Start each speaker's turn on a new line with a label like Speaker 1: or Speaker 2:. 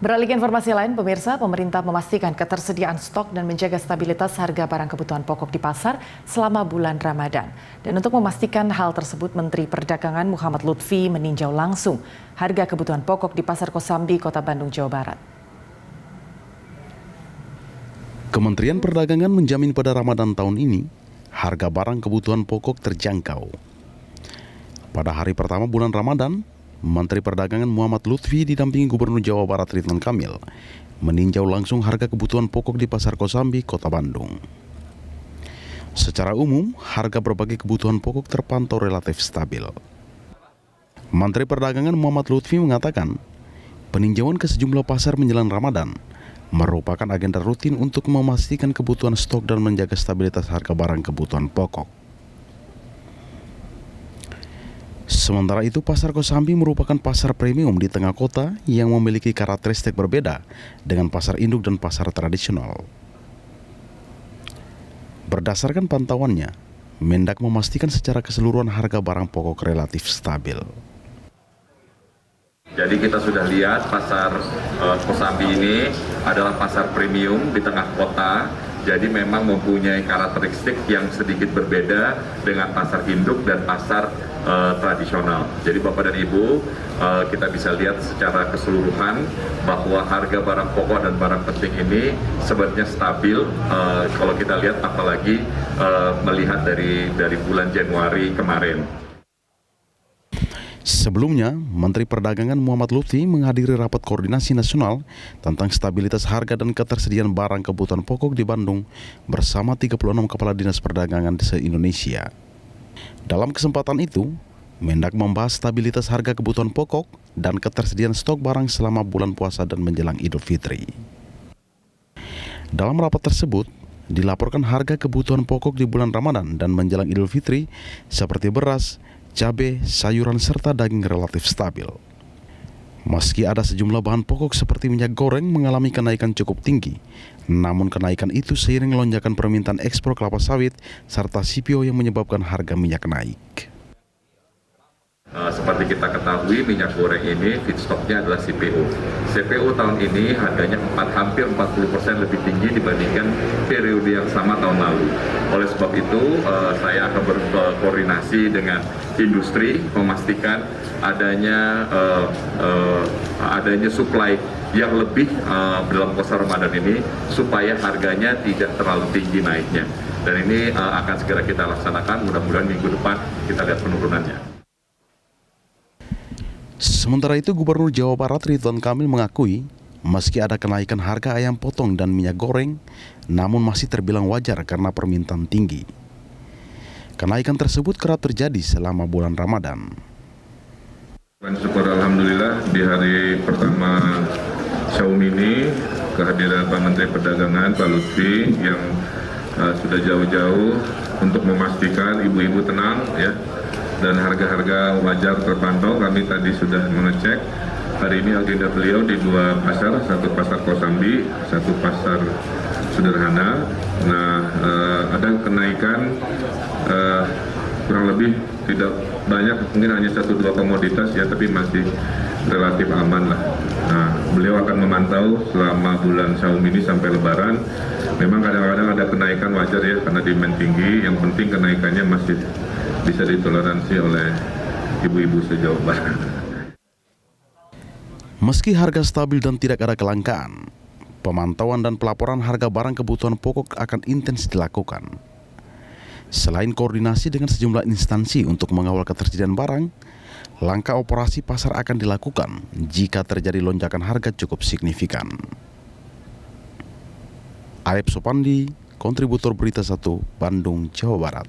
Speaker 1: Beralih ke informasi lain, pemirsa, pemerintah memastikan ketersediaan stok dan menjaga stabilitas harga barang kebutuhan pokok di pasar selama bulan Ramadan. Dan untuk memastikan hal tersebut, Menteri Perdagangan Muhammad Lutfi meninjau langsung harga kebutuhan pokok di Pasar Kosambi, Kota Bandung, Jawa Barat.
Speaker 2: Kementerian Perdagangan menjamin pada Ramadan tahun ini, harga barang kebutuhan pokok terjangkau. Pada hari pertama bulan Ramadan, Menteri Perdagangan Muhammad Lutfi didampingi Gubernur Jawa Barat Ridwan Kamil meninjau langsung harga kebutuhan pokok di Pasar Kosambi, Kota Bandung. Secara umum, harga berbagai kebutuhan pokok terpantau relatif stabil. Menteri Perdagangan Muhammad Lutfi mengatakan, peninjauan ke sejumlah pasar menjelang Ramadan merupakan agenda rutin untuk memastikan kebutuhan stok dan menjaga stabilitas harga barang kebutuhan pokok. Sementara itu, Pasar Kosambi merupakan pasar premium di tengah kota yang memiliki karakteristik berbeda dengan pasar induk dan pasar tradisional. Berdasarkan pantauannya, Mendak memastikan secara keseluruhan harga barang pokok relatif stabil.
Speaker 3: Jadi kita sudah lihat pasar Kosambi ini adalah pasar premium di tengah kota. Jadi memang mempunyai karakteristik yang sedikit berbeda dengan pasar induk dan pasar tradisional. Jadi Bapak dan Ibu, kita bisa lihat secara keseluruhan bahwa harga barang pokok dan barang penting ini sebenarnya stabil. Kalau kita lihat apalagi melihat dari bulan Januari kemarin.
Speaker 2: Sebelumnya, Menteri Perdagangan Muhammad Lutfi menghadiri rapat koordinasi nasional tentang stabilitas harga dan ketersediaan barang kebutuhan pokok di Bandung bersama 36 kepala dinas perdagangan se-Indonesia. Dalam kesempatan itu, Mendak membahas stabilitas harga kebutuhan pokok dan ketersediaan stok barang selama bulan puasa dan menjelang Idul Fitri. Dalam rapat tersebut, dilaporkan harga kebutuhan pokok di bulan Ramadan dan menjelang Idul Fitri seperti beras, cabai, sayuran, serta daging relatif stabil. Meski ada sejumlah bahan pokok seperti minyak goreng mengalami kenaikan cukup tinggi, namun kenaikan itu seiring lonjakan permintaan ekspor kelapa sawit serta CPO yang menyebabkan harga minyak naik.
Speaker 3: Seperti kita ketahui, minyak goreng ini feedstocknya adalah CPO. CPO tahun ini harganya hampir 40% lebih tinggi dibandingkan periode yang sama tahun lalu. Oleh sebab itu, saya akan berkoordinasi dengan industri memastikan adanya supply yang lebih dalam puasa Ramadan ini supaya harganya tidak terlalu tinggi naiknya. Dan ini akan segera kita laksanakan, mudah-mudahan minggu depan kita lihat penurunannya.
Speaker 2: Sementara itu, Gubernur Jawa Barat Ridwan Kamil mengakui meski ada kenaikan harga ayam potong dan minyak goreng, namun masih terbilang wajar karena permintaan tinggi. Kenaikan tersebut kerap terjadi selama bulan Ramadan.
Speaker 4: Syukur alhamdulillah di hari pertama Saum ini kehadiran Pak Menteri Perdagangan Pak Lutfi yang sudah jauh-jauh untuk memastikan ibu-ibu tenang ya. Dan harga-harga wajar terpantau. Kami tadi sudah mengecek. Hari ini agenda beliau di dua pasar, satu pasar Kosambi, satu pasar sederhana. Nah, ada kenaikan kurang lebih tidak banyak, mungkin hanya 1-2 komoditas ya, tapi masih relatif aman lah. Nah, beliau akan memantau selama bulan Saum ini sampai Lebaran. Memang kadang-kadang ada kenaikan wajar ya, karena demand tinggi. Yang penting kenaikannya masih bisa ditoleransi oleh ibu-ibu se-Jawa Barat.
Speaker 2: Meski harga stabil dan tidak ada kelangkaan, pemantauan dan pelaporan harga barang kebutuhan pokok akan intens dilakukan. Selain koordinasi dengan sejumlah instansi untuk mengawal ketersediaan barang, langkah operasi pasar akan dilakukan jika terjadi lonjakan harga cukup signifikan. Aib Sopandi, kontributor Berita 1, Bandung, Jawa Barat.